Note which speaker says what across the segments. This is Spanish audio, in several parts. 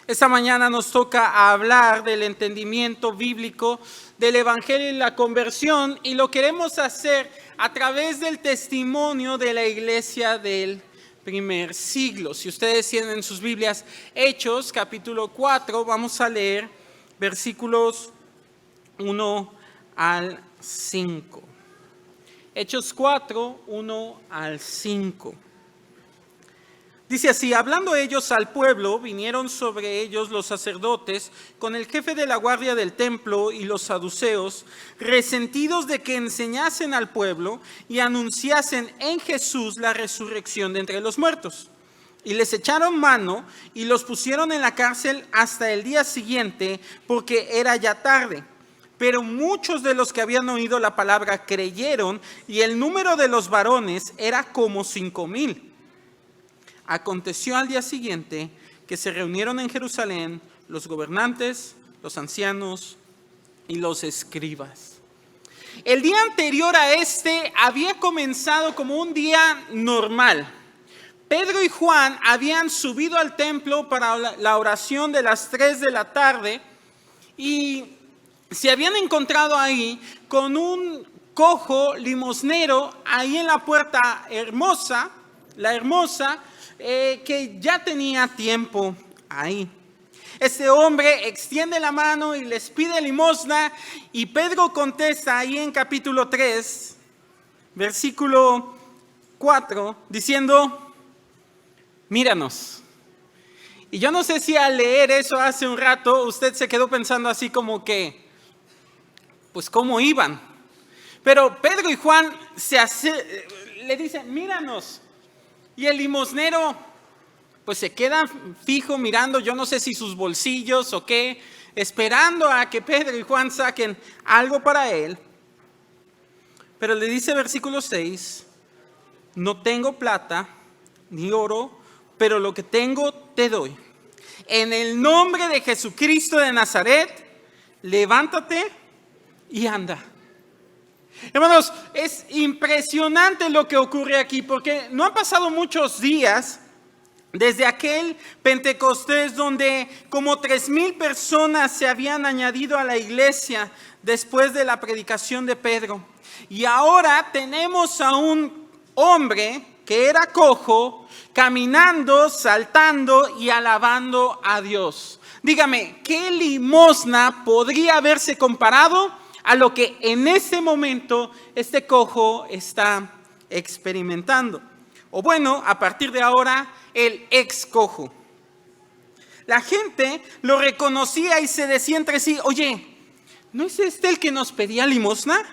Speaker 1: Esta mañana nos toca hablar del entendimiento bíblico del Evangelio y la conversión, y lo queremos hacer a través del testimonio de la iglesia del primer siglo. Si ustedes tienen sus Biblias, Hechos capítulo 4, vamos a leer versículos 1 al 5. Hechos 4, 1 al 5. Dice así: hablando ellos al pueblo, vinieron sobre ellos los sacerdotes con el jefe de la guardia del templo y los saduceos, resentidos de que enseñasen al pueblo y anunciasen en Jesús la resurrección de entre los muertos. Y les echaron mano y los pusieron en la cárcel hasta el día siguiente, porque era ya tarde. Pero muchos de los que habían oído la palabra creyeron, y el número de los varones era como 5,000. Aconteció al día siguiente que se reunieron en Jerusalén los gobernantes, los ancianos y los escribas. El día anterior a este había comenzado como un día normal. Pedro y Juan habían subido al templo para la oración de las 3 de la tarde y se habían encontrado ahí con un cojo limosnero ahí en la puerta hermosa, que ya tenía tiempo ahí. Este hombre extiende la mano y les pide limosna, y Pedro contesta ahí en capítulo 3, versículo 4, diciendo: míranos. Y yo no sé si al leer eso hace un rato usted se quedó pensando así como que, pues cómo iban. Pero Pedro y Juan le dicen: míranos. Y el limosnero pues se queda fijo mirando, yo no sé si sus bolsillos o qué, esperando a que Pedro y Juan saquen algo para él. Pero le dice versículo 6, no tengo plata ni oro, pero lo que tengo te doy. En el nombre de Jesucristo de Nazaret, levántate y anda. Hermanos, es impresionante lo que ocurre aquí, porque no han pasado muchos días desde aquel Pentecostés donde como 3,000 personas se habían añadido a la iglesia después de la predicación de Pedro. Y ahora tenemos a un hombre que era cojo, caminando, saltando y alabando a Dios. Dígame, ¿qué limosna podría haberse comparado a lo que en ese momento este cojo está experimentando? O bueno, a partir de ahora, el ex cojo. La gente lo reconocía y se decía entre sí: oye, ¿no es este el que nos pedía limosna?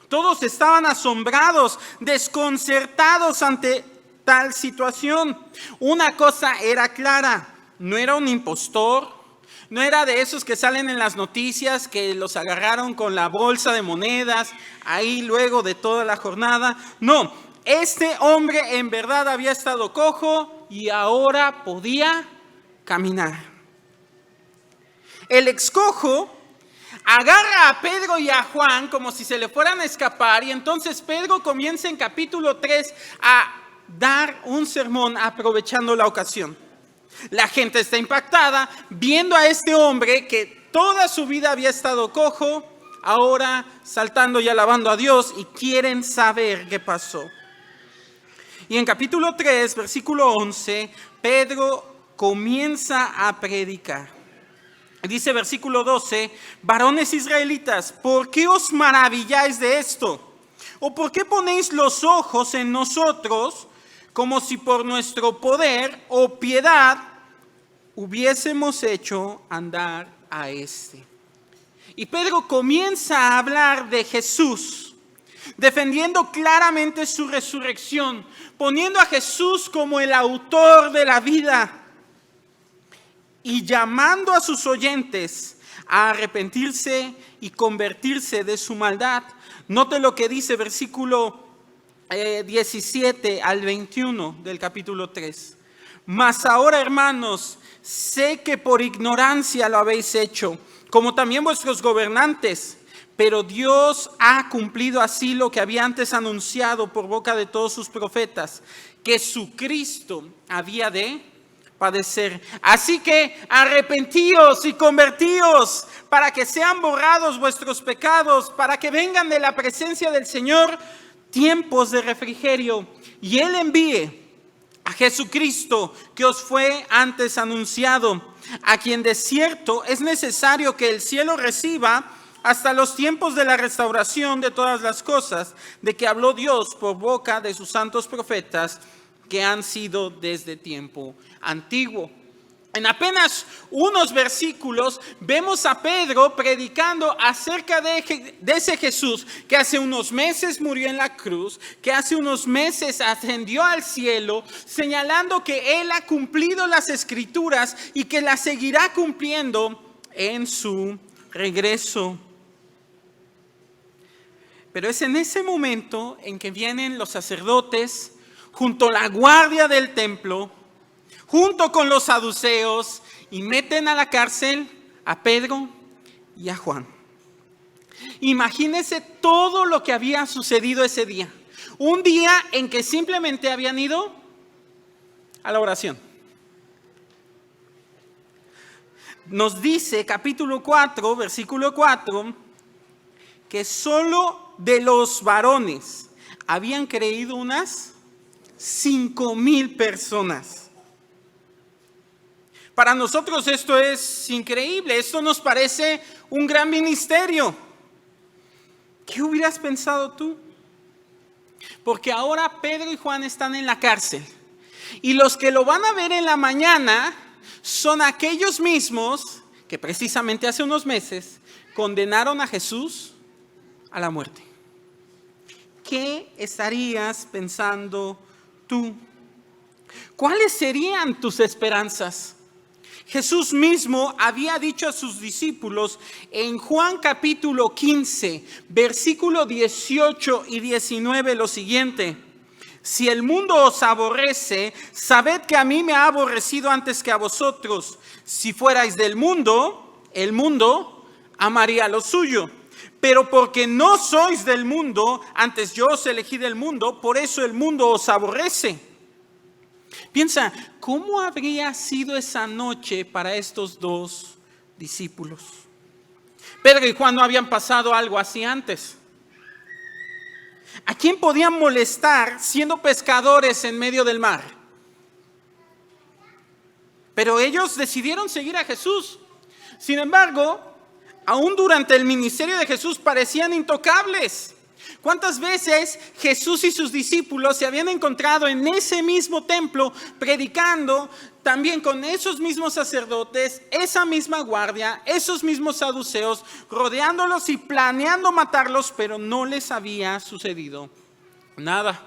Speaker 1: Todos estaban asombrados, desconcertados ante tal situación. Una cosa era clara: no era un impostor. No era de esos que salen en las noticias, que los agarraron con la bolsa de monedas, ahí luego de toda la jornada. No, este hombre en verdad había estado cojo y ahora podía caminar. El excojo agarra a Pedro y a Juan como si se le fueran a escapar, y entonces Pedro comienza en capítulo 3 a dar un sermón aprovechando la ocasión. La gente está impactada viendo a este hombre que toda su vida había estado cojo, ahora saltando y alabando a Dios, y quieren saber qué pasó. Y en capítulo 3, versículo 11, Pedro comienza a predicar. Dice versículo 12: varones israelitas, ¿por qué os maravilláis de esto? ¿O por qué ponéis los ojos en nosotros como si por nuestro poder o piedad hubiésemos hecho andar a este? Y Pedro comienza a hablar de Jesús, defendiendo claramente su resurrección, poniendo a Jesús como el autor de la vida y llamando a sus oyentes a arrepentirse y convertirse de su maldad. Note lo que dice versículo 17 al 21 del capítulo 3. Mas ahora, hermanos, sé que por ignorancia lo habéis hecho, como también vuestros gobernantes, pero Dios ha cumplido así lo que había antes anunciado por boca de todos sus profetas, que su Cristo había de padecer. Así que arrepentíos y convertíos para que sean borrados vuestros pecados, para que vengan de la presencia del Señor tiempos de refrigerio y Él envíe a Jesucristo que os fue antes anunciado, a quien de cierto es necesario que el cielo reciba hasta los tiempos de la restauración de todas las cosas, de que habló Dios por boca de sus santos profetas que han sido desde tiempo antiguo. En apenas unos versículos vemos a Pedro predicando acerca de ese Jesús que hace unos meses murió en la cruz, que hace unos meses ascendió al cielo, señalando que Él ha cumplido las Escrituras y que las seguirá cumpliendo en su regreso. Pero es en ese momento en que vienen los sacerdotes junto a la guardia del templo, junto con los saduceos, y meten a la cárcel a Pedro y a Juan. Imagínense todo lo que había sucedido ese día. Un día en que simplemente habían ido a la oración. Nos dice capítulo 4, versículo 4, que solo de los varones habían creído unas 5,000 personas. Para nosotros esto es increíble, esto nos parece un gran ministerio. ¿Qué hubieras pensado tú? Porque ahora Pedro y Juan están en la cárcel y los que lo van a ver en la mañana son aquellos mismos que precisamente hace unos meses condenaron a Jesús a la muerte. ¿Qué estarías pensando tú? ¿Cuáles serían tus esperanzas? Jesús mismo había dicho a sus discípulos en Juan capítulo 15, versículo 18 y 19 lo siguiente: si el mundo os aborrece, sabed que a mí me ha aborrecido antes que a vosotros. Si fuerais del mundo, el mundo amaría lo suyo. Pero porque no sois del mundo, antes yo os elegí del mundo, por eso el mundo os aborrece. Piensa, ¿cómo habría sido esa noche para estos dos discípulos? Pedro y Juan no habían pasado algo así antes. ¿A quién podían molestar siendo pescadores en medio del mar? Pero ellos decidieron seguir a Jesús. Sin embargo, aún durante el ministerio de Jesús parecían intocables. ¿Cuántas veces Jesús y sus discípulos se habían encontrado en ese mismo templo predicando también con esos mismos sacerdotes, esa misma guardia, esos mismos saduceos, rodeándolos y planeando matarlos, pero no les había sucedido nada?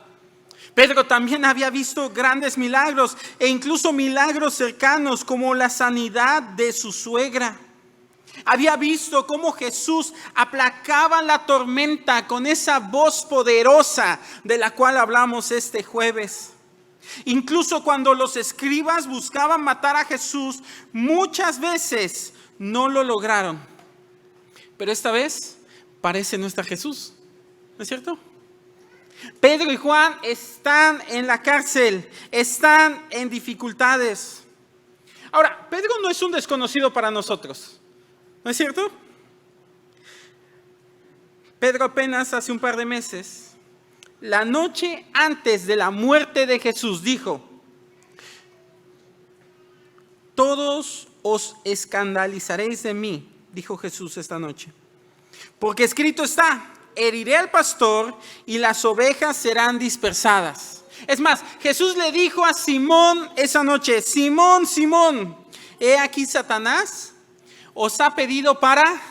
Speaker 1: Pedro también había visto grandes milagros e incluso milagros cercanos como la sanidad de su suegra. Había visto cómo Jesús aplacaba la tormenta con esa voz poderosa de la cual hablamos este jueves. Incluso cuando los escribas buscaban matar a Jesús, muchas veces no lo lograron. Pero esta vez parece no estar Jesús, ¿no es cierto? Pedro y Juan están en la cárcel, están en dificultades. Ahora, Pedro no es un desconocido para nosotros, ¿no es cierto? Pedro apenas hace un par de meses, la noche antes de la muerte de Jesús, dijo: todos os escandalizaréis de mí, dijo Jesús esta noche, porque escrito está: heriré al pastor y las ovejas serán dispersadas. Es más, Jesús le dijo a Simón esa noche: Simón, Simón, he aquí Satanás os ha pedido para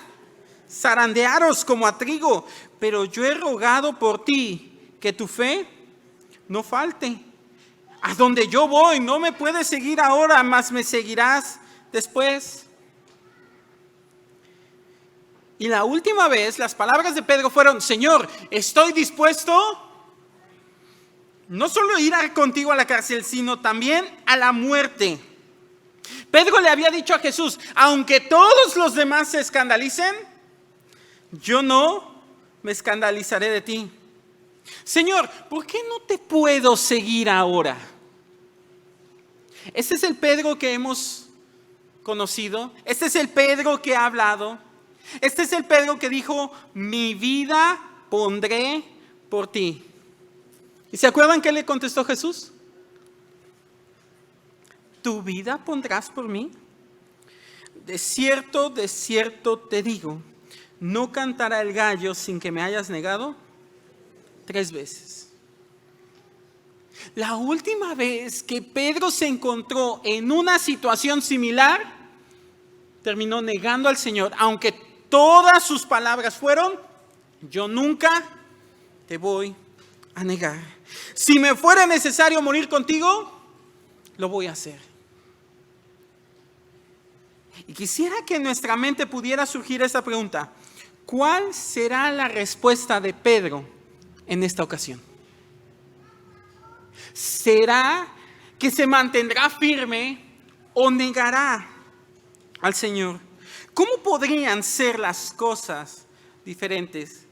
Speaker 1: zarandearos como a trigo, pero yo he rogado por ti que tu fe no falte. A donde yo voy no me puedes seguir ahora, mas me seguirás después. Y la última vez las palabras de Pedro fueron: Señor, estoy dispuesto no solo a ir contigo a la cárcel, sino también a la muerte. Pedro le había dicho a Jesús: aunque todos los demás se escandalicen, yo no me escandalizaré de ti. Señor, ¿por qué no te puedo seguir ahora? Este es el Pedro que hemos conocido. Este es el Pedro que ha hablado. Este es el Pedro que dijo, mi vida pondré por ti. ¿Y se acuerdan qué le contestó Jesús? ¿Tu vida pondrás por mí? De cierto te digo, no cantará el gallo sin que me hayas negado 3 veces. La última vez que Pedro se encontró en una situación similar, terminó negando al Señor, aunque todas sus palabras fueron, yo nunca te voy a negar. Si me fuera necesario morir contigo, lo voy a hacer. Y quisiera que en nuestra mente pudiera surgir esta pregunta: ¿cuál será la respuesta de Pedro en esta ocasión? ¿Será que se mantendrá firme o negará al Señor? ¿Cómo podrían ser las cosas diferentes?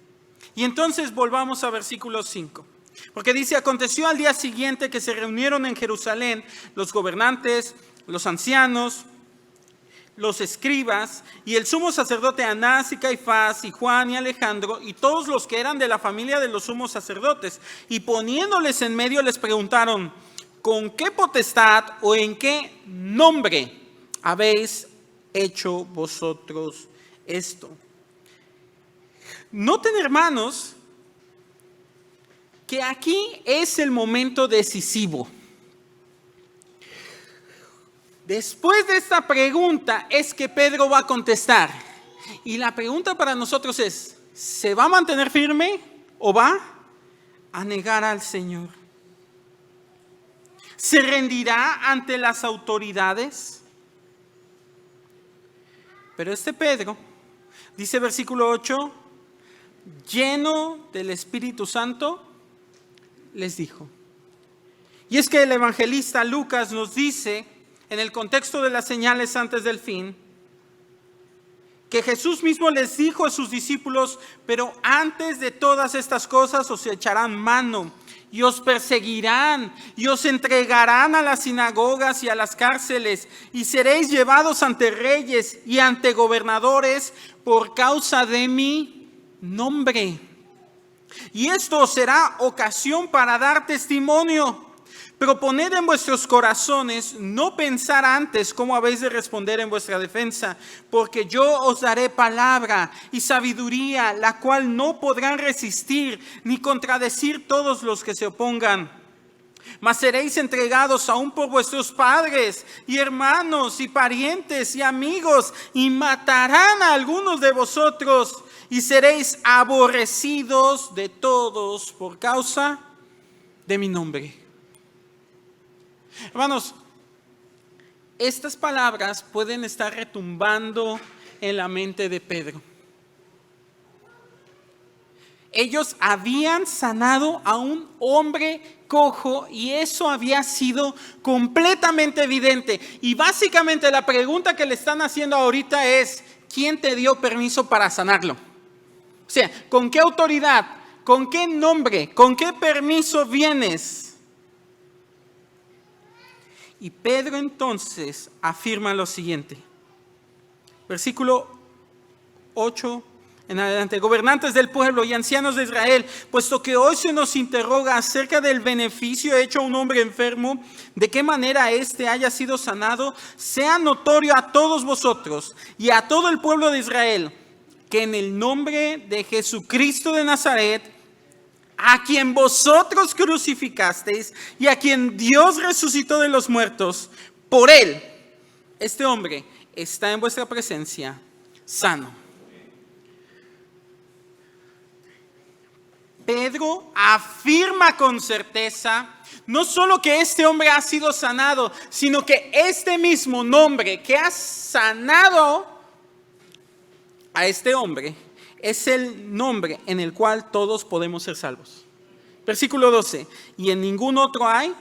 Speaker 1: Y entonces volvamos a versículo 5. Porque dice, aconteció al día siguiente que se reunieron en Jerusalén los gobernantes, los ancianos, los escribas y el sumo sacerdote Anás y Caifás y Juan y Alejandro y todos los que eran de la familia de los sumos sacerdotes. Y poniéndoles en medio les preguntaron, ¿con qué potestad o en qué nombre habéis hecho vosotros esto? Noten, hermanos, que aquí es el momento decisivo. Después de esta pregunta es que Pedro va a contestar. Y la pregunta para nosotros es, ¿se va a mantener firme o va a negar al Señor? ¿Se rendirá ante las autoridades? Pero este Pedro, dice versículo 8, lleno del Espíritu Santo, les dijo. Y es que el evangelista Lucas nos dice, en el contexto de las señales antes del fin, que Jesús mismo les dijo a sus discípulos, pero antes de todas estas cosas os echarán mano y os perseguirán y os entregarán a las sinagogas y a las cárceles y seréis llevados ante reyes y ante gobernadores por causa de mi nombre. Y esto será ocasión para dar testimonio. Pero poned en vuestros corazones no pensar antes cómo habéis de responder en vuestra defensa, porque yo os daré palabra y sabiduría, la cual no podrán resistir ni contradecir todos los que se opongan. Mas seréis entregados aún por vuestros padres y hermanos y parientes y amigos, y matarán a algunos de vosotros, y seréis aborrecidos de todos por causa de mi nombre. Hermanos, estas palabras pueden estar retumbando en la mente de Pedro. Ellos habían sanado a un hombre cojo y eso había sido completamente evidente. Y básicamente la pregunta que le están haciendo ahorita es, ¿quién te dio permiso para sanarlo? O sea, ¿con qué autoridad? ¿Con qué nombre? ¿Con qué permiso vienes? Y Pedro entonces afirma lo siguiente. Versículo 8 en adelante. Gobernantes del pueblo y ancianos de Israel, puesto que hoy se nos interroga acerca del beneficio hecho a un hombre enfermo, de qué manera éste haya sido sanado, sea notorio a todos vosotros y a todo el pueblo de Israel, que en el nombre de Jesucristo de Nazaret, a quien vosotros crucificasteis y a quien Dios resucitó de los muertos, por él, este hombre está en vuestra presencia sano. Pedro afirma con certeza no solo que este hombre ha sido sanado, sino que este mismo nombre que ha sanado a este hombre es el nombre en el cual todos podemos ser salvos. Versículo 12. Y en ningún otro hay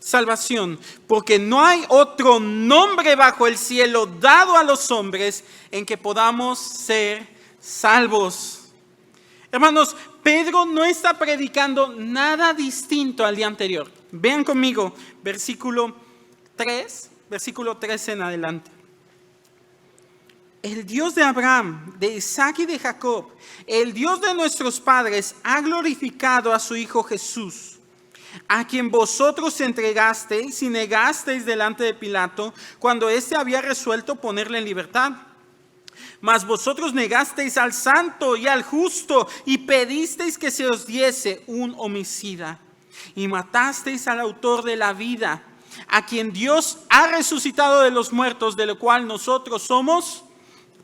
Speaker 1: salvación, porque no hay otro nombre bajo el cielo dado a los hombres en que podamos ser salvos. Hermanos, Pedro no está predicando nada distinto al día anterior. Vean conmigo, versículo 3, versículo 13 en adelante. El Dios de Abraham, de Isaac y de Jacob, el Dios de nuestros padres, ha glorificado a su Hijo Jesús, a quien vosotros entregasteis y negasteis delante de Pilato, cuando éste había resuelto ponerle en libertad. Mas vosotros negasteis al santo y al justo, y pedisteis que se os diese un homicida, y matasteis al autor de la vida, a quien Dios ha resucitado de los muertos, de lo cual nosotros somos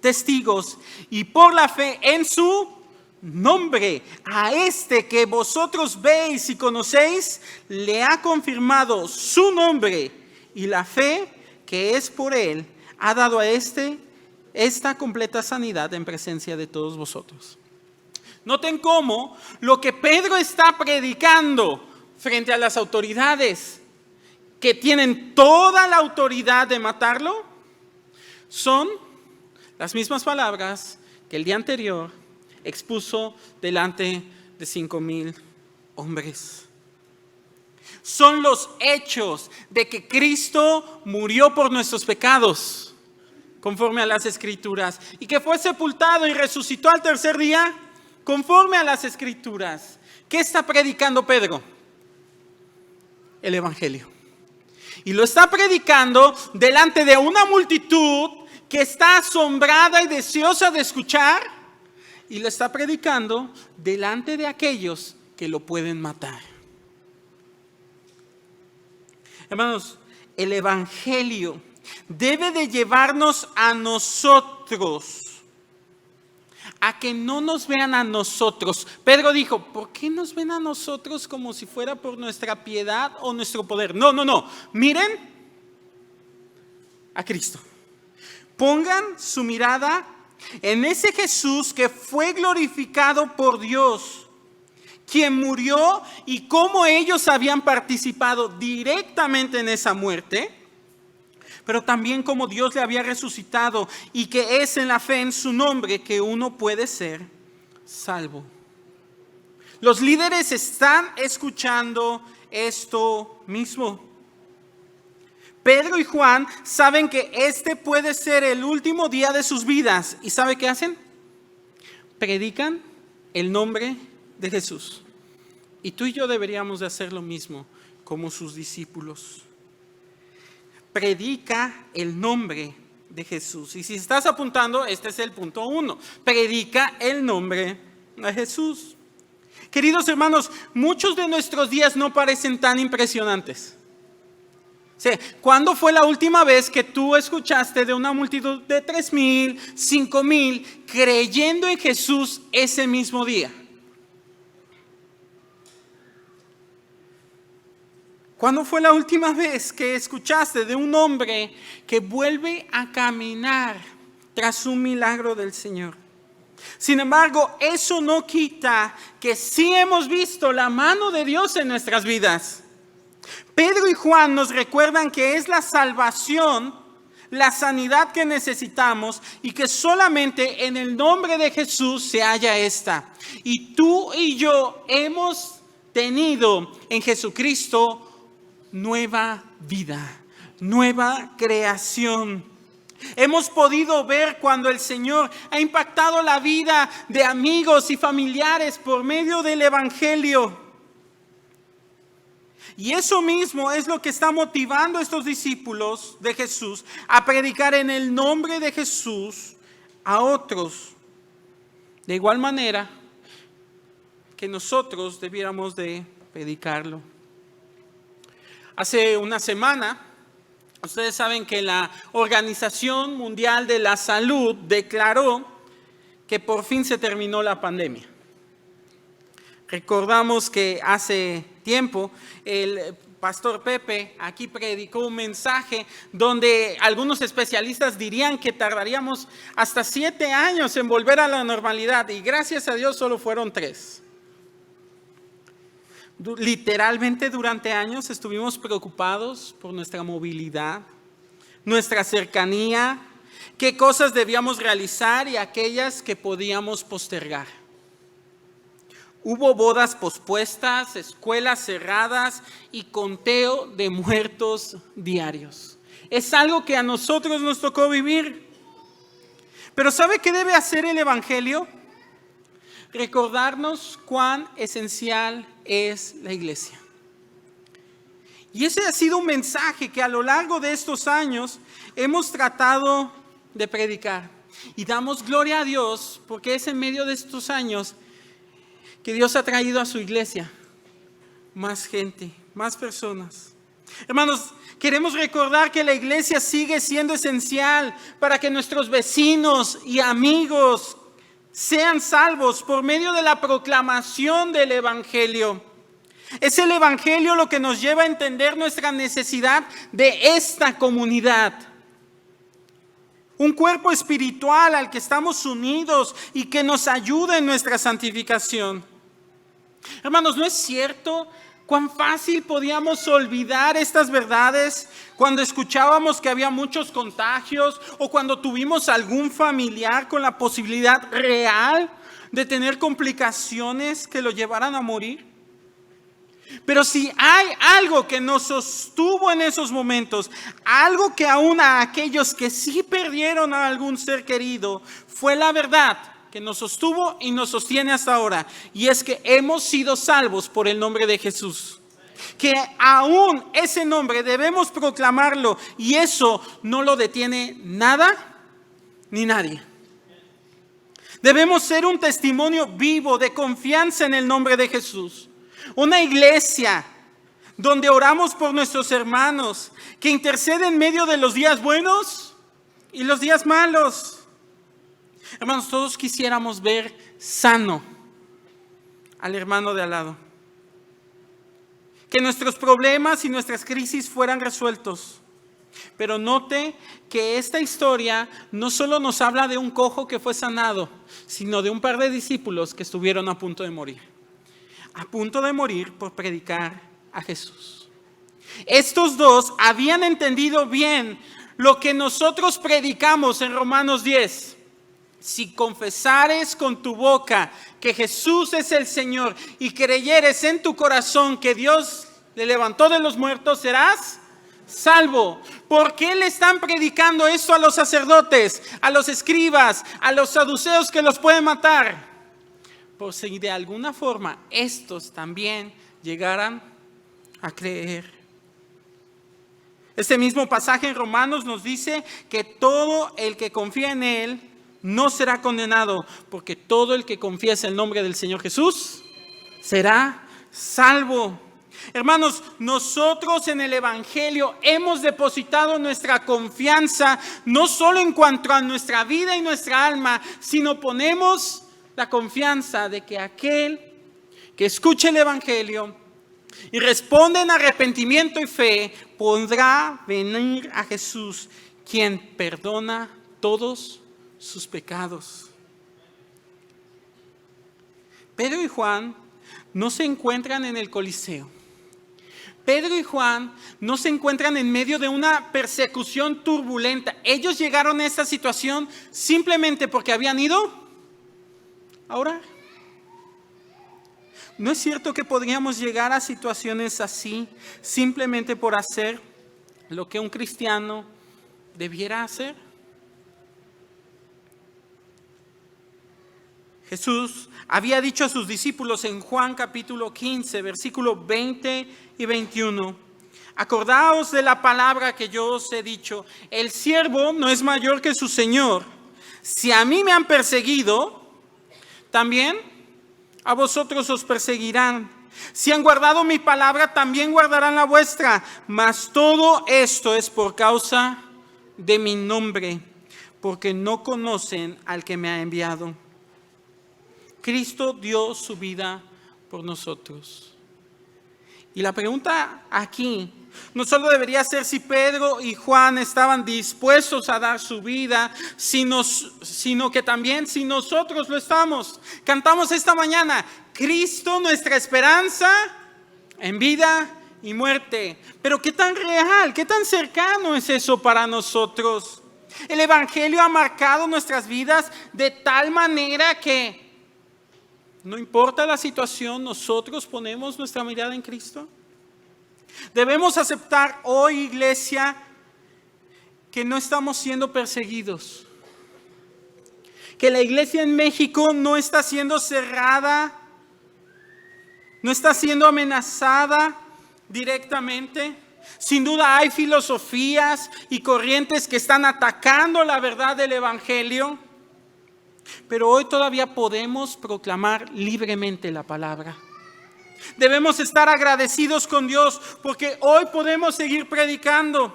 Speaker 1: testigos, y por la fe en su nombre, a este que vosotros veis y conocéis, le ha confirmado su nombre, y la fe que es por él ha dado a esta completa sanidad en presencia de todos vosotros. Noten cómo lo que Pedro está predicando frente a las autoridades que tienen toda la autoridad de matarlo, son las mismas palabras que el día anterior expuso delante de 5,000 hombres. Son los hechos de que Cristo murió por nuestros pecados, conforme a las Escrituras, y que fue sepultado y resucitó al tercer día, conforme a las Escrituras. ¿Qué está predicando Pedro? El Evangelio. Y lo está predicando delante de una multitud que está asombrada y deseosa de escuchar, y lo está predicando delante de aquellos que lo pueden matar. Hermanos, el Evangelio debe de llevarnos a nosotros, a que no nos vean a nosotros. Pedro dijo, ¿por qué nos ven a nosotros como si fuera por nuestra piedad o nuestro poder? No, miren a Cristo. Pongan su mirada en ese Jesús que fue glorificado por Dios, quien murió, y cómo ellos habían participado directamente en esa muerte, pero también cómo Dios le había resucitado, y que es en la fe en su nombre que uno puede ser salvo. Los líderes están escuchando esto mismo. Pedro y Juan saben que este puede ser el último día de sus vidas. ¿Y sabe qué hacen? Predican el nombre de Jesús. Y tú y yo deberíamos de hacer lo mismo como sus discípulos. Predica el nombre de Jesús. Y si estás apuntando, este es el punto 1. Predica el nombre de Jesús. Queridos hermanos, muchos de nuestros días no parecen tan impresionantes. Sí, ¿cuándo fue la última vez que tú escuchaste de una multitud de 3,000, 5,000 creyendo en Jesús ese mismo día? ¿Cuándo fue la última vez que escuchaste de un hombre que vuelve a caminar tras un milagro del Señor? Sin embargo, eso no quita que sí hemos visto la mano de Dios en nuestras vidas. Pedro y Juan nos recuerdan que es la salvación, la sanidad que necesitamos, y que solamente en el nombre de Jesús se halla esta. Y tú y yo hemos tenido en Jesucristo nueva vida, nueva creación. Hemos podido ver cuando el Señor ha impactado la vida de amigos y familiares por medio del Evangelio. Y eso mismo es lo que está motivando a estos discípulos de Jesús a predicar en el nombre de Jesús a otros. De igual manera que nosotros debiéramos de predicarlo. Hace una semana, ustedes saben que la Organización Mundial de la Salud declaró que por fin se terminó la pandemia. Recordamos que hace tiempo el pastor Pepe aquí predicó un mensaje donde algunos especialistas dirían que tardaríamos hasta 7 años en volver a la normalidad, y gracias a Dios solo fueron 3. Literalmente durante años estuvimos preocupados por nuestra movilidad, nuestra cercanía, qué cosas debíamos realizar y aquellas que podíamos postergar. Hubo bodas pospuestas, escuelas cerradas y conteo de muertos diarios. Es algo que a nosotros nos tocó vivir. Pero ¿sabe qué debe hacer el Evangelio? Recordarnos cuán esencial es la iglesia. Y ese ha sido un mensaje que a lo largo de estos años hemos tratado de predicar. Y damos gloria a Dios porque es en medio de estos años que Dios ha traído a su iglesia más gente, más personas. Hermanos, queremos recordar que la iglesia sigue siendo esencial para que nuestros vecinos y amigos sean salvos por medio de la proclamación del Evangelio. Es el Evangelio lo que nos lleva a entender nuestra necesidad de esta comunidad. Un cuerpo espiritual al que estamos unidos y que nos ayuda en nuestra santificación. Hermanos, ¿no es cierto cuán fácil podíamos olvidar estas verdades cuando escuchábamos que había muchos contagios o cuando tuvimos algún familiar con la posibilidad real de tener complicaciones que lo llevaran a morir? Pero si hay algo que nos sostuvo en esos momentos, algo que aún a aquellos que sí perdieron a algún ser querido, fue la verdad que nos sostuvo y nos sostiene hasta ahora. Y es que hemos sido salvos por el nombre de Jesús. Que aún ese nombre debemos proclamarlo y eso no lo detiene nada ni nadie. Debemos ser un testimonio vivo de confianza en el nombre de Jesús. Una iglesia donde oramos por nuestros hermanos, que intercede en medio de los días buenos y los días malos. Hermanos, todos quisiéramos ver sano al hermano de al lado. Que nuestros problemas y nuestras crisis fueran resueltos. Pero note que esta historia no solo nos habla de un cojo que fue sanado, sino de un par de discípulos que estuvieron a punto de morir. A punto de morir por predicar a Jesús. Estos dos habían entendido bien lo que nosotros predicamos en Romanos 10. Si confesares con tu boca que Jesús es el Señor y creyeres en tu corazón que Dios le levantó de los muertos, serás salvo. ¿Por qué le están predicando esto a los sacerdotes, a los escribas, a los saduceos que los pueden matar? Por si de alguna forma estos también llegaran a creer. Este mismo pasaje en Romanos nos dice que todo el que confía en Él no será condenado, porque todo el que confiesa el nombre del Señor Jesús será salvo. Hermanos, nosotros en el Evangelio hemos depositado nuestra confianza no solo en cuanto a nuestra vida y nuestra alma, sino ponemos la confianza de que aquel que escuche el Evangelio y responde en arrepentimiento y fe, podrá venir a Jesús, quien perdona todos sus pecados. Pedro y Juan no se encuentran en el Coliseo. Pedro y Juan no se encuentran en medio de una persecución turbulenta. Ellos llegaron a esta situación simplemente porque habían ido a orar. ¿No es cierto que podríamos llegar a situaciones así simplemente por hacer lo que un cristiano debiera hacer? Jesús había dicho a sus discípulos en Juan capítulo 15, versículos 20 y 21. Acordaos de la palabra que yo os he dicho. El siervo no es mayor que su Señor. Si a mí me han perseguido, también a vosotros os perseguirán. Si han guardado mi palabra, también guardarán la vuestra. Mas todo esto es por causa de mi nombre, porque no conocen al que me ha enviado. Cristo dio su vida por nosotros. Y la pregunta aquí no solo debería ser si Pedro y Juan estaban dispuestos a dar su vida, sino que también si nosotros lo estamos. Cantamos esta mañana, Cristo nuestra esperanza en vida y muerte. Pero ¿qué tan real, qué tan cercano es eso para nosotros? El Evangelio ha marcado nuestras vidas de tal manera que No importa la situación, nosotros ponemos nuestra mirada en Cristo. Debemos aceptar hoy, iglesia, que no estamos siendo perseguidos. Que la iglesia en México no está siendo cerrada, no está siendo amenazada directamente. Sin duda hay filosofías y corrientes que están atacando la verdad del Evangelio, pero hoy todavía podemos proclamar libremente la palabra. Debemos estar agradecidos con Dios porque hoy podemos seguir predicando.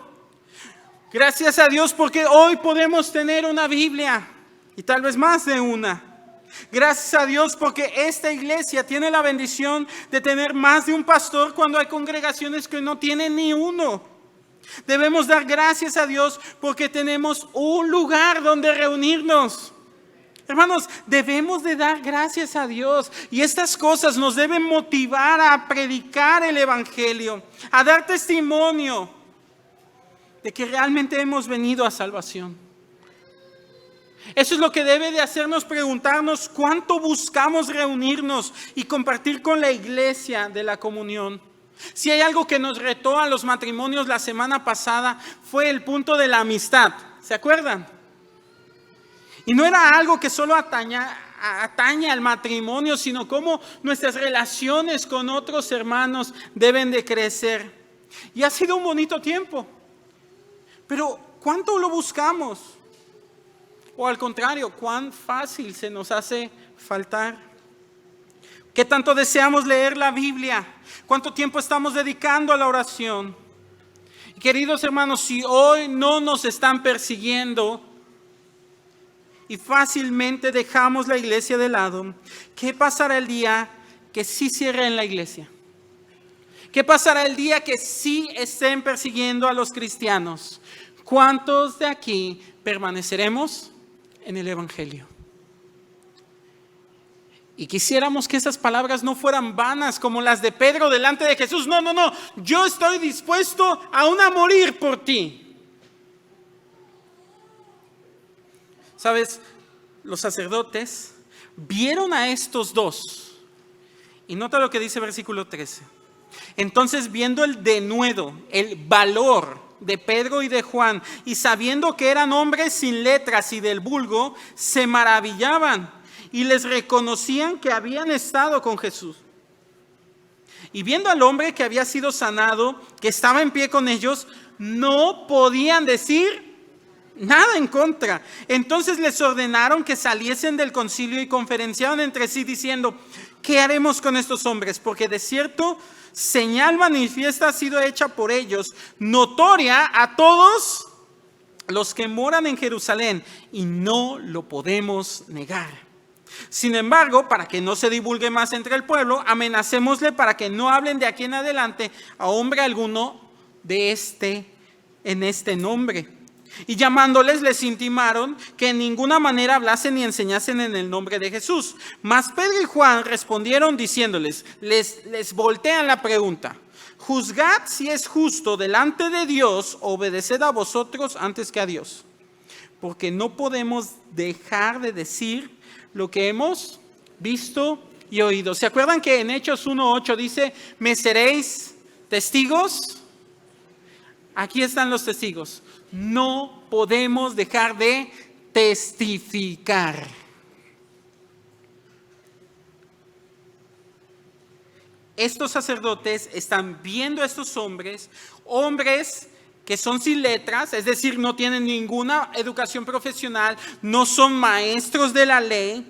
Speaker 1: Gracias a Dios porque hoy podemos tener una Biblia y tal vez más de una. Gracias a Dios porque esta iglesia tiene la bendición de tener más de un pastor cuando hay congregaciones que no tienen ni uno. Debemos dar gracias a Dios porque tenemos un lugar donde reunirnos. Hermanos, debemos de dar gracias a Dios y estas cosas nos deben motivar a predicar el Evangelio, a dar testimonio de que realmente hemos venido a salvación. Eso es lo que debe de hacernos preguntarnos cuánto buscamos reunirnos y compartir con la iglesia de la comunión. Si hay algo que nos retó a los matrimonios la semana pasada fue el punto de la amistad, ¿se acuerdan? Y no era algo que solo atañe al matrimonio, sino cómo nuestras relaciones con otros hermanos deben de crecer. Y ha sido un bonito tiempo, pero ¿cuánto lo buscamos? O al contrario, ¿cuán fácil se nos hace faltar? ¿Qué tanto deseamos leer la Biblia? ¿Cuánto tiempo estamos dedicando a la oración? Queridos hermanos, si hoy no nos están persiguiendo y fácilmente dejamos la iglesia de lado, ¿qué pasará el día que sí cierren la iglesia? ¿Qué pasará el día que sí estén persiguiendo a los cristianos? ¿Cuántos de aquí permaneceremos en el Evangelio? Y quisiéramos que esas palabras no fueran vanas como las de Pedro delante de Jesús. No, yo estoy dispuesto aún a morir por ti. ¿Sabes? Los sacerdotes vieron a estos dos. Y nota lo que dice versículo 13. Entonces, viendo el denuedo, el valor de Pedro y de Juan, y sabiendo que eran hombres sin letras y del vulgo, se maravillaban y les reconocían que habían estado con Jesús. Y viendo al hombre que había sido sanado, que estaba en pie con ellos, no podían decir nada en contra. Entonces les ordenaron que saliesen del concilio y conferenciaron entre sí diciendo: ¿qué haremos con estos hombres? Porque de cierto señal manifiesta ha sido hecha por ellos, notoria a todos los que moran en Jerusalén, y no lo podemos negar. Sin embargo, para que no se divulgue más entre el pueblo, amenacémosle para que no hablen de aquí en adelante a hombre alguno en este nombre. Y llamándoles les intimaron que en ninguna manera hablasen ni enseñasen en el nombre de Jesús. Mas Pedro y Juan respondieron diciéndoles, les voltean la pregunta: juzgad si es justo delante de Dios obedeced a vosotros antes que a Dios. Porque no podemos dejar de decir lo que hemos visto y oído. ¿Se acuerdan que en Hechos 1:8 dice: me seréis testigos? Aquí están los testigos. No podemos dejar de testificar. Estos sacerdotes están viendo a estos hombres que son sin letras, es decir, no tienen ninguna educación profesional, no son maestros de la ley,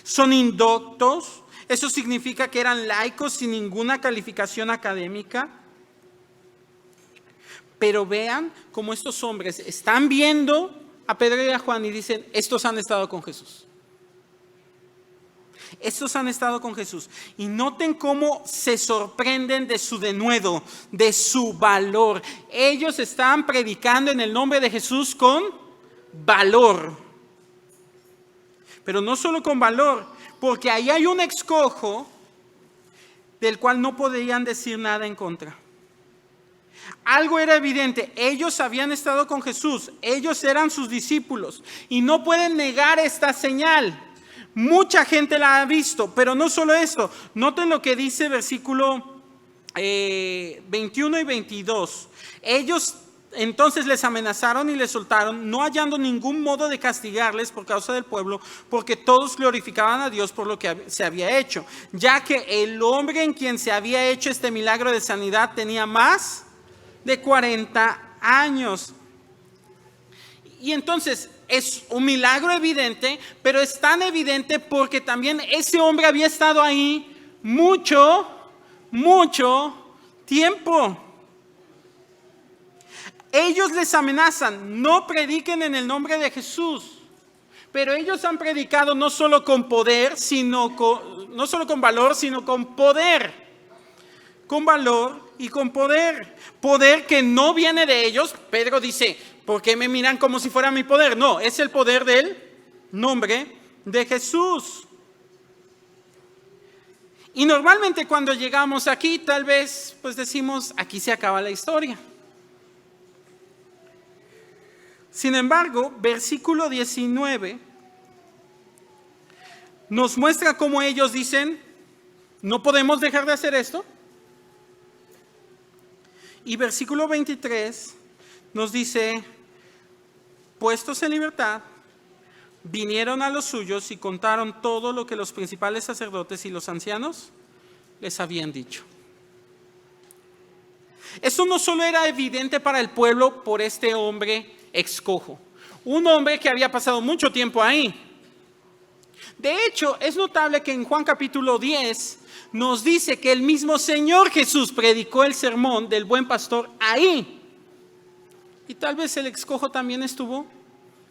Speaker 1: son indoctos. Eso significa que eran laicos sin ninguna calificación académica. Pero vean cómo estos hombres están viendo a Pedro y a Juan y dicen: estos han estado con Jesús. Estos han estado con Jesús. Y noten cómo se sorprenden de su denuedo, de su valor. Ellos estaban predicando en el nombre de Jesús con valor. Pero no solo con valor, porque ahí hay un excojo del cual no podían decir nada en contra. Algo era evidente: ellos habían estado con Jesús, ellos eran sus discípulos y no pueden negar esta señal. Mucha gente la ha visto, pero no solo eso. Noten lo que dice versículo 21 y 22. Ellos entonces les amenazaron y les soltaron, no hallando ningún modo de castigarles por causa del pueblo, porque todos glorificaban a Dios por lo que se había hecho, ya que el hombre en quien se había hecho este milagro de sanidad tenía más de 40 años. Y entonces es un milagro evidente, pero es tan evidente porque también ese hombre había estado ahí mucho tiempo. Ellos les amenazan, no prediquen en el nombre de Jesús, pero ellos han predicado no solo con poder, no solo con valor, sino con poder, con valor y con poder. Poder que no viene de ellos. Pedro dice, ¿por qué me miran como si fuera mi poder? No, es el poder del nombre de Jesús. Y normalmente cuando llegamos aquí, tal vez pues decimos, aquí se acaba la historia. Sin embargo, versículo 19 nos muestra cómo ellos dicen, no podemos dejar de hacer esto. Y versículo 23 nos dice, puestos en libertad, vinieron a los suyos y contaron todo lo que los principales sacerdotes y los ancianos les habían dicho. Esto no solo era evidente para el pueblo por este hombre excojo, un hombre que había pasado mucho tiempo ahí. De hecho, es notable que en Juan capítulo 10 nos dice que el mismo Señor Jesús predicó el sermón del buen pastor ahí. Y tal vez el excojo también estuvo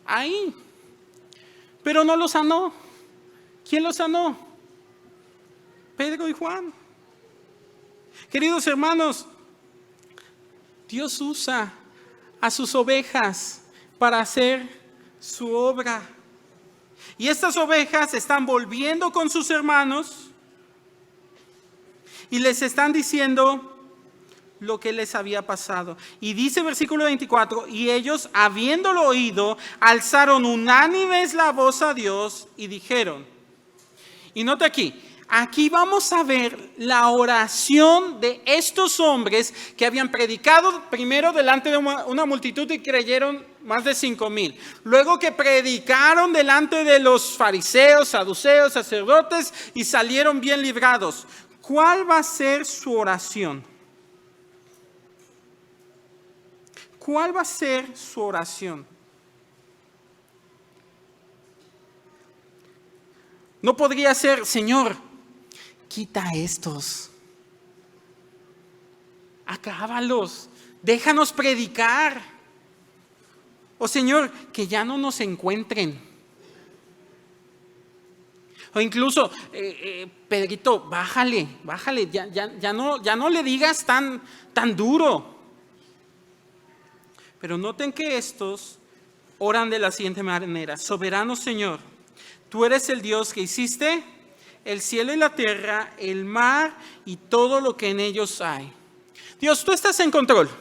Speaker 1: ahí, pero no lo sanó. ¿Quién lo sanó? Pedro y Juan. Queridos hermanos, Dios usa a sus ovejas para hacer su obra. Y estas ovejas están volviendo con sus hermanos y les están diciendo lo que les había pasado. Y dice versículo 24, y ellos, habiéndolo oído, alzaron unánimes la voz a Dios y dijeron. Y nota aquí vamos a ver la oración de estos hombres que habían predicado primero delante de una multitud y creyeron más de 5,000. Luego que predicaron delante de los fariseos, saduceos, sacerdotes y salieron bien librados. ¿Cuál va a ser su oración? ¿Cuál va a ser su oración? No podría ser, Señor, quita a estos, acábalos, déjanos predicar. O Señor, que ya no nos encuentren. O incluso, Pedrito, bájale, ya no le digas tan duro. Pero noten que estos oran de la siguiente manera: soberano Señor, tú eres el Dios que hiciste el cielo y la tierra, el mar y todo lo que en ellos hay. Dios, tú estás en control.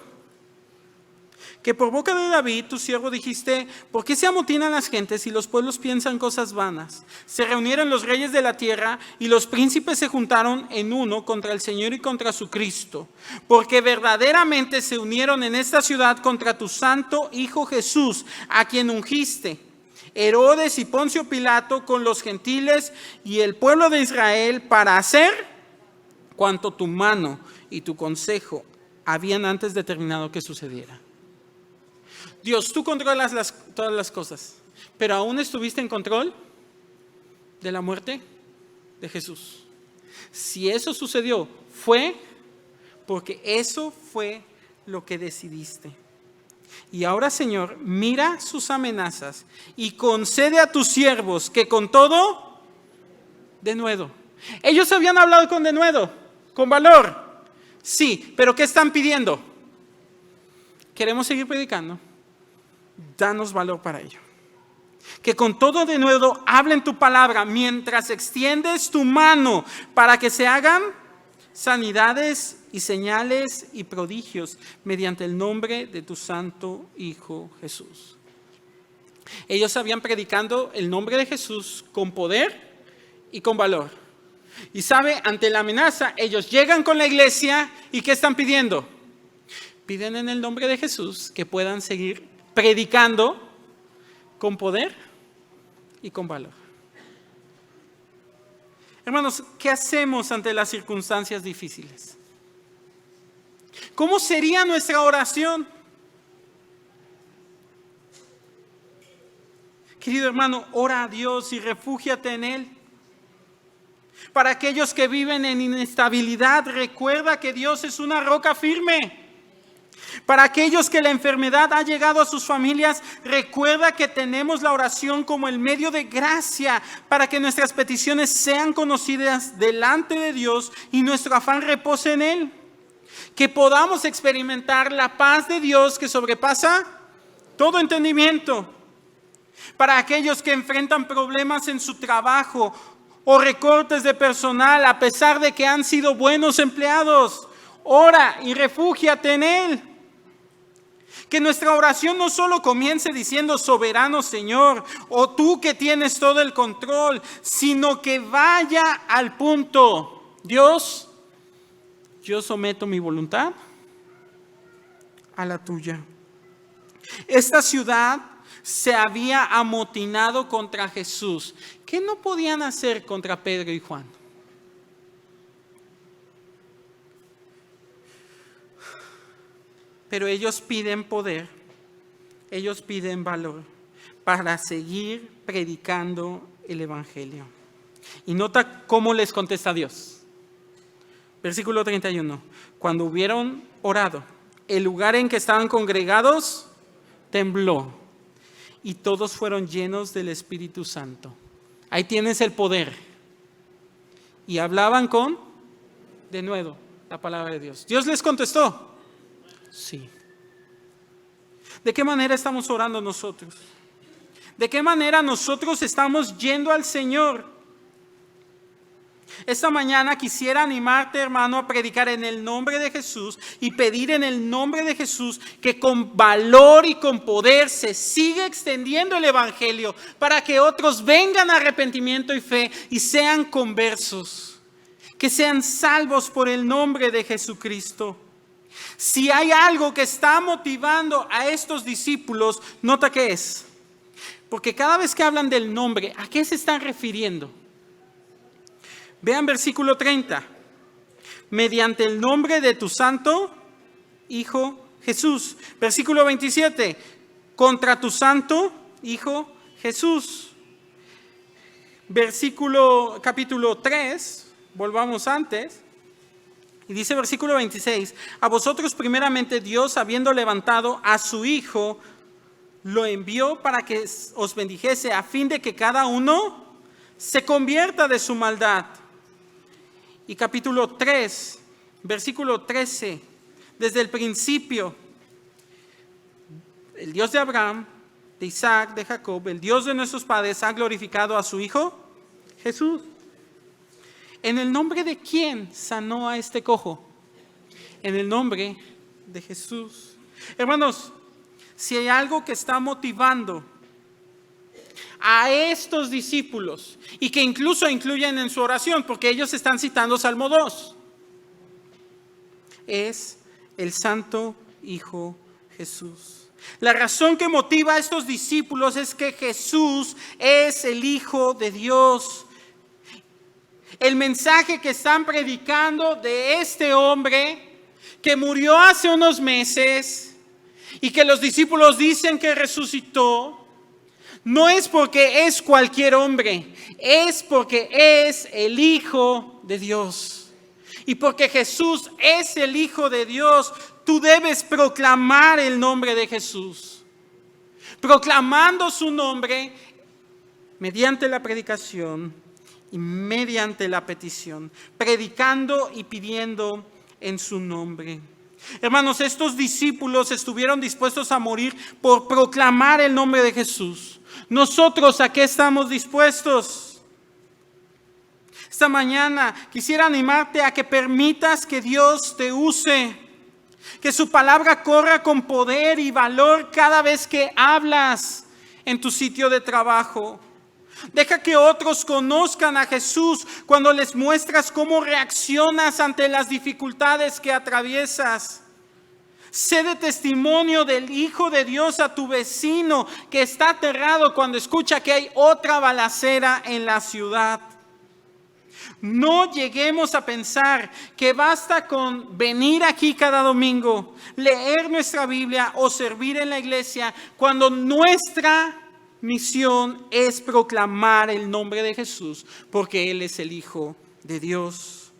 Speaker 1: Que por boca de David, tu siervo, dijiste, ¿por qué se amotinan las gentes y los pueblos piensan cosas vanas? Se reunieron los reyes de la tierra y los príncipes se juntaron en uno contra el Señor y contra su Cristo, porque verdaderamente se unieron en esta ciudad contra tu santo Hijo Jesús, a quien ungiste. Herodes y Poncio Pilato con los gentiles y el pueblo de Israel para hacer cuanto tu mano y tu consejo habían antes determinado que sucediera. Dios, tú controlas todas las cosas, pero aún estuviste en control de la muerte de Jesús. Si eso sucedió, fue porque eso fue lo que decidiste. Y ahora, Señor, mira sus amenazas y concede a tus siervos que con todo, denuedo. Ellos habían hablado con denuedo, con valor. Sí, pero ¿qué están pidiendo? Queremos seguir predicando. Danos valor para ello. Que con todo denuedo hablen tu palabra mientras extiendes tu mano para que se hagan sanidades y señales y prodigios mediante el nombre de tu santo Hijo Jesús. Ellos habían predicado el nombre de Jesús con poder y con valor. Y sabe, ante la amenaza, ellos llegan con la iglesia y ¿qué están pidiendo? Piden en el nombre de Jesús que puedan seguir predicando con poder y con valor. Hermanos, ¿qué hacemos ante las circunstancias difíciles? ¿Cómo sería nuestra oración? Querido hermano, ora a Dios y refúgiate en Él. Para aquellos que viven en inestabilidad, recuerda que Dios es una roca firme. Para aquellos que la enfermedad ha llegado a sus familias, recuerda que tenemos la oración como el medio de gracia para que nuestras peticiones sean conocidas delante de Dios y nuestro afán repose en Él. Que podamos experimentar la paz de Dios que sobrepasa todo entendimiento. Para aquellos que enfrentan problemas en su trabajo o recortes de personal a pesar de que han sido buenos empleados, ora y refúgiate en Él. Que nuestra oración no solo comience diciendo soberano Señor o tú que tienes todo el control, sino que vaya al punto: Dios, yo someto mi voluntad a la tuya. Esta ciudad se había amotinado contra Jesús. ¿Qué no podían hacer contra Pedro y Juan? Pero ellos piden poder, ellos piden valor para seguir predicando el Evangelio. Y nota cómo les contesta Dios. Versículo 31. Cuando hubieron orado, el lugar en que estaban congregados tembló y todos fueron llenos del Espíritu Santo. Ahí tienes el poder. Y hablaban de nuevo, la palabra de Dios. Dios les contestó. Sí. ¿De qué manera estamos orando nosotros? ¿De qué manera nosotros estamos yendo al Señor? Esta mañana quisiera animarte, hermano, a predicar en el nombre de Jesús y pedir en el nombre de Jesús que con valor y con poder se siga extendiendo el Evangelio para que otros vengan a arrepentimiento y fe y sean conversos, que sean salvos por el nombre de Jesucristo. Si hay algo que está motivando a estos discípulos, nota qué es. Porque cada vez que hablan del nombre, ¿a qué se están refiriendo? Vean versículo 30. Mediante el nombre de tu santo Hijo Jesús. Versículo 27. Contra tu santo Hijo Jesús. Capítulo 3. Volvamos antes. Y dice versículo 26, a vosotros primeramente Dios, habiendo levantado a su Hijo, lo envió para que os bendijese a fin de que cada uno se convierta de su maldad. Y capítulo 3, versículo 13, desde el principio, el Dios de Abraham, de Isaac, de Jacob, el Dios de nuestros padres ha glorificado a su Hijo, Jesús. ¿En el nombre de quién sanó a este cojo? En el nombre de Jesús. Hermanos, si hay algo que está motivando a estos discípulos y que incluso incluyen en su oración, porque ellos están citando Salmo 2, es el Santo Hijo Jesús. La razón que motiva a estos discípulos es que Jesús es el Hijo de Dios. El mensaje que están predicando de este hombre que murió hace unos meses y que los discípulos dicen que resucitó, no es porque es cualquier hombre, es porque es el Hijo de Dios. Y porque Jesús es el Hijo de Dios, tú debes proclamar el nombre de Jesús. Proclamando su nombre mediante la predicación y mediante la petición, predicando y pidiendo en su nombre. Hermanos, estos discípulos estuvieron dispuestos a morir por proclamar el nombre de Jesús. Nosotros, ¿a qué estamos dispuestos? Esta mañana quisiera animarte a que permitas que Dios te use, que su palabra corra con poder y valor cada vez que hablas en tu sitio de trabajo. Deja que otros conozcan a Jesús cuando les muestras cómo reaccionas ante las dificultades que atraviesas. Sé de testimonio del Hijo de Dios a tu vecino que está aterrado cuando escucha que hay otra balacera en la ciudad. No lleguemos a pensar que basta con venir aquí cada domingo, leer nuestra Biblia o servir en la iglesia cuando nuestra misión es proclamar el nombre de Jesús, porque Él es el Hijo de Dios.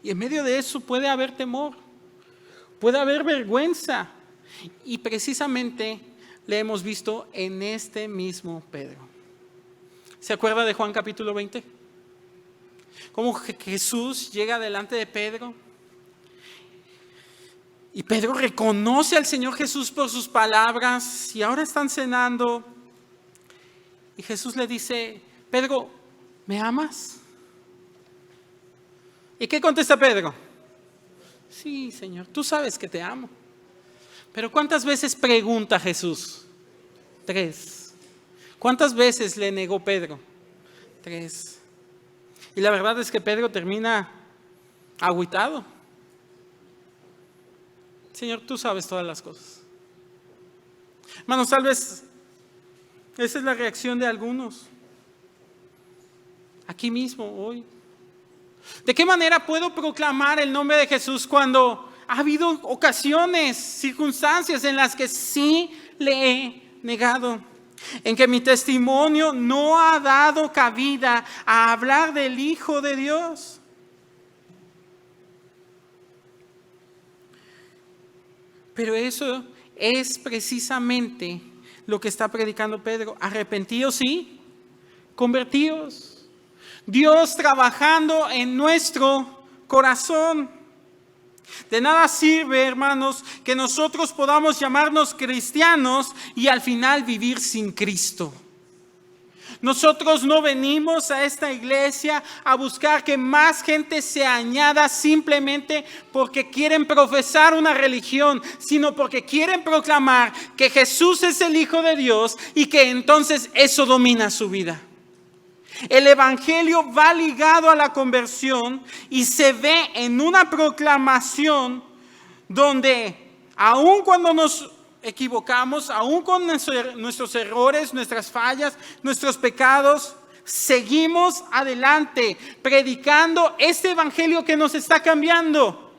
Speaker 1: Y en medio de eso puede haber temor, puede haber vergüenza. Y precisamente le hemos visto en este mismo Pedro. ¿Se acuerda de Juan capítulo 20? Cómo Jesús llega delante de Pedro. Y Pedro reconoce al Señor Jesús por sus palabras. Y ahora están cenando. Y Jesús le dice: Pedro, ¿me amas? ¿Y qué contesta Pedro? Sí, Señor, tú sabes que te amo. Pero ¿cuántas veces pregunta Jesús? 3. ¿Cuántas veces le negó Pedro? 3. Y la verdad es que Pedro termina agüitado. Señor, tú sabes todas las cosas. Hermanos, tal vez esa es la reacción de algunos. Aquí mismo, hoy. ¿De qué manera puedo proclamar el nombre de Jesús cuando ha habido ocasiones, circunstancias en las que sí le he negado? En que mi testimonio no ha dado cabida a hablar del Hijo de Dios. Pero eso es precisamente lo que está predicando Pedro. Arrepentíos y convertíos. Dios trabajando en nuestro corazón. De nada sirve, hermanos, que nosotros podamos llamarnos cristianos y al final vivir sin Cristo. Nosotros no venimos a esta iglesia a buscar que más gente se añada simplemente porque quieren profesar una religión, sino porque quieren proclamar que Jesús es el Hijo de Dios y que entonces eso domina su vida. El evangelio va ligado a la conversión y se ve en una proclamación donde aun cuando nos equivocamos, aun con nuestros errores, nuestras fallas, nuestros pecados, seguimos adelante predicando este evangelio que nos está cambiando.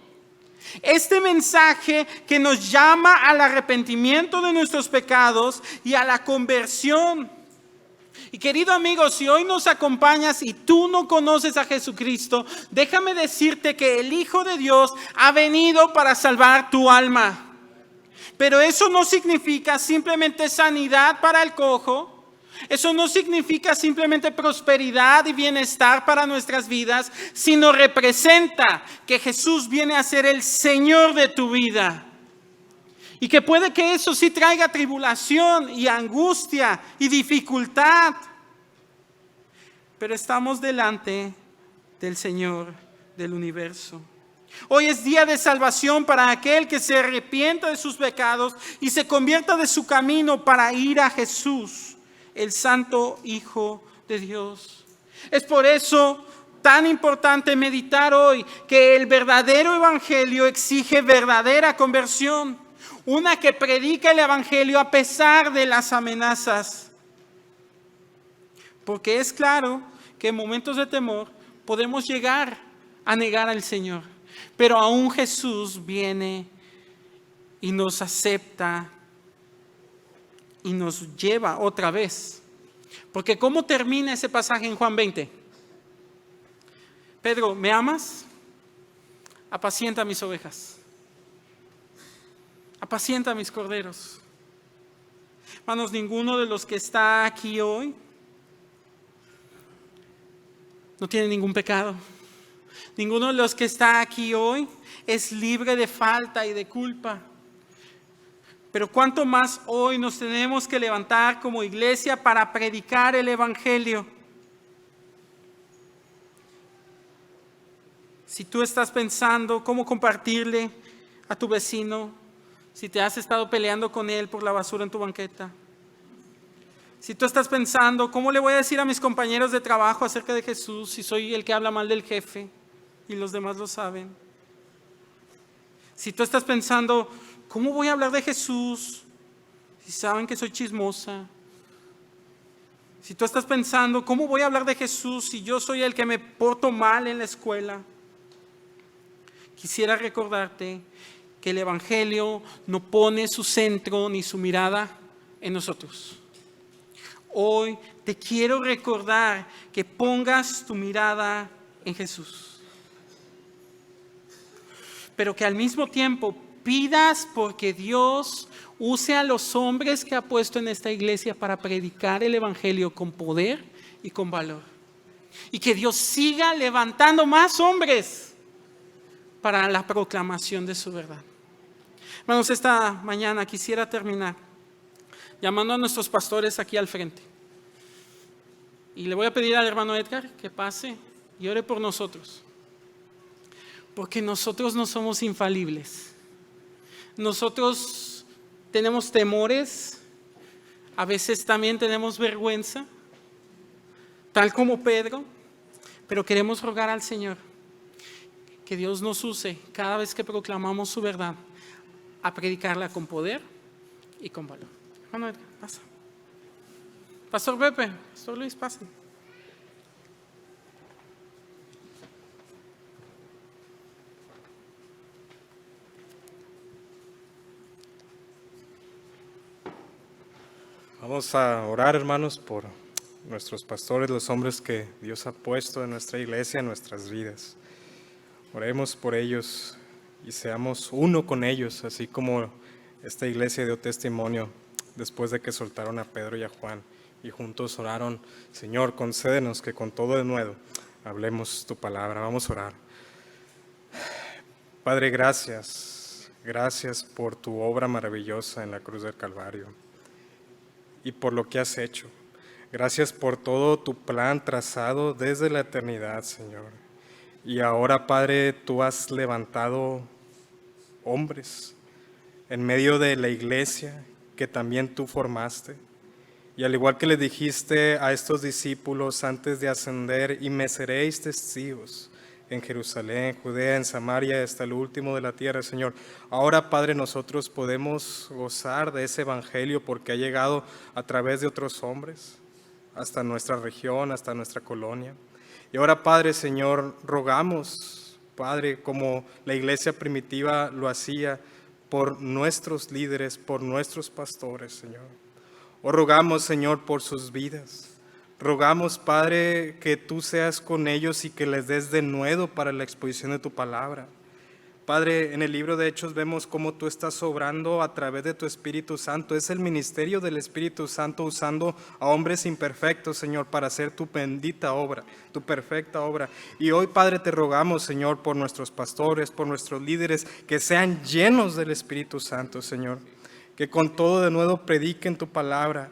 Speaker 1: Este mensaje que nos llama al arrepentimiento de nuestros pecados y a la conversión. Y querido amigo, si hoy nos acompañas y tú no conoces a Jesucristo, déjame decirte que el Hijo de Dios ha venido para salvar tu alma. Pero eso no significa simplemente sanidad para el cojo. Eso no significa simplemente prosperidad y bienestar para nuestras vidas, sino representa que Jesús viene a ser el Señor de tu vida. Y que puede que eso sí traiga tribulación y angustia y dificultad. Pero estamos delante del Señor del universo. Hoy es día de salvación para aquel que se arrepienta de sus pecados y se convierta de su camino para ir a Jesús, el Santo Hijo de Dios. Es por eso tan importante meditar hoy que el verdadero evangelio exige verdadera conversión. Una que predica el evangelio a pesar de las amenazas. Porque es claro que en momentos de temor podemos llegar a negar al Señor. Pero aún Jesús viene y nos acepta y nos lleva otra vez. Porque ¿cómo termina ese pasaje en Juan 20? Pedro, ¿me amas? Apacienta mis ovejas. Apacienta mis corderos. Hermanos, ninguno de los que está aquí hoy no tiene ningún pecado. Ninguno de los que está aquí hoy es libre de falta y de culpa. Pero cuánto más hoy nos tenemos que levantar como iglesia para predicar el evangelio. Si tú estás pensando cómo compartirle a tu vecino, si te has estado peleando con él por la basura en tu banqueta, Si tú estás pensando, ¿cómo le voy a decir a mis compañeros de trabajo acerca de Jesús si soy el que habla mal del jefe y los demás lo saben? Si tú estás pensando, ¿cómo voy a hablar de Jesús si saben que soy chismosa? Si tú estás pensando, ¿cómo voy a hablar de Jesús si yo soy el que me porto mal en la escuela? Quisiera recordarte que el Evangelio no pone su centro ni su mirada en nosotros. Hoy te quiero recordar que pongas tu mirada en Jesús, pero que al mismo tiempo pidas porque Dios use a los hombres que ha puesto en esta iglesia para predicar el Evangelio con poder y con valor. Y que Dios siga levantando más hombres para la proclamación de su verdad. Hermanos, esta mañana quisiera terminar llamando a nuestros pastores aquí al frente. Y le voy a pedir al hermano Edgar que pase y ore por nosotros. Porque nosotros no somos infalibles. Nosotros tenemos temores, a veces también tenemos vergüenza, tal como Pedro, pero queremos rogar al Señor que Dios nos use cada vez que proclamamos su verdad a predicarla con poder y con valor. Hermano Edgar, pasa. Pastor Pepe, Pastor Luis, pasen.
Speaker 2: Vamos a orar, hermanos, por nuestros pastores, los hombres que Dios ha puesto en nuestra iglesia, en nuestras vidas. Oremos por ellos y seamos uno con ellos, así como esta iglesia dio testimonio después de que soltaron a Pedro y a Juan y juntos oraron: Señor, concédenos que con todo de nuevo hablemos tu palabra. Vamos a orar. Padre, gracias por tu obra maravillosa en la cruz del Calvario y por lo que has hecho. Gracias por todo tu plan trazado desde la eternidad, Señor. Y ahora, Padre, tú has levantado hombres en medio de la iglesia que también tú formaste. Y al igual que le dijiste a estos discípulos antes de ascender: y me seréis testigos en Jerusalén, Judea, en Samaria, hasta lo último de la tierra, Señor. Ahora, Padre, nosotros podemos gozar de ese evangelio porque ha llegado a través de otros hombres hasta nuestra región, hasta nuestra colonia. Y ahora, Padre, Señor, rogamos, Padre, como la iglesia primitiva lo hacía, por nuestros líderes, por nuestros pastores, Señor. O rogamos, Señor, por sus vidas. Rogamos, Padre, que tú seas con ellos y que les des denuedo para la exposición de tu palabra. Padre, en el libro de Hechos vemos cómo tú estás obrando a través de tu Espíritu Santo. Es el ministerio del Espíritu Santo usando a hombres imperfectos, Señor, para hacer tu bendita obra, tu perfecta obra. Y hoy, Padre, te rogamos, Señor, por nuestros pastores, por nuestros líderes, que sean llenos del Espíritu Santo, Señor. Que con todo de nuevo prediquen tu palabra.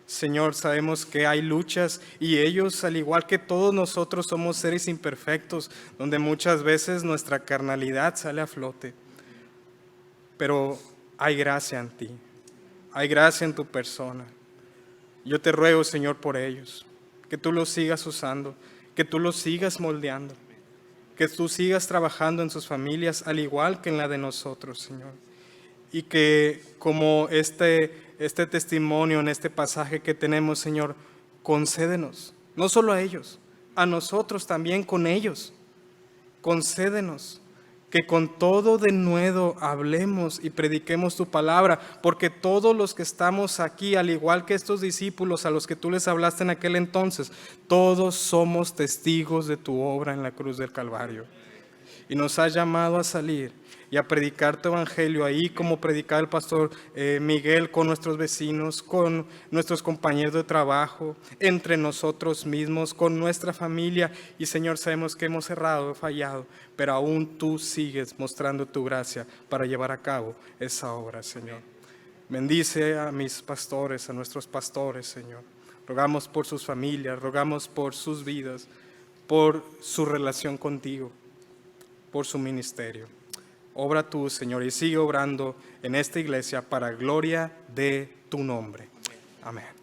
Speaker 2: Señor, sabemos que hay luchas y ellos, al igual que todos nosotros, somos seres imperfectos, donde muchas veces nuestra carnalidad sale a flote. Pero hay gracia en ti, hay gracia en tu persona. Yo te ruego, Señor, por ellos, que tú los sigas usando, que tú los sigas moldeando, que tú sigas trabajando en sus familias, al igual que en la de nosotros, Señor. Y que como este testimonio en este pasaje que tenemos, Señor, concédenos, no solo a ellos, a nosotros también con ellos. Concédenos que con todo denuedo hablemos y prediquemos tu palabra, porque todos los que estamos aquí, al igual que estos discípulos a los que tú les hablaste en aquel entonces, todos somos testigos de tu obra en la cruz del Calvario. Y nos has llamado a salir y a predicar tu evangelio ahí, como predicaba el pastor Miguel, con nuestros vecinos, con nuestros compañeros de trabajo, entre nosotros mismos, con nuestra familia. Y Señor, sabemos que hemos errado, fallado, pero aún tú sigues mostrando tu gracia para llevar a cabo esa obra, Señor. Bendice a mis pastores, a nuestros pastores, Señor. Rogamos por sus familias, rogamos por sus vidas, por su relación contigo, por su ministerio. Obra tú, Señor, y sigue obrando en esta iglesia para gloria de tu nombre. Amén.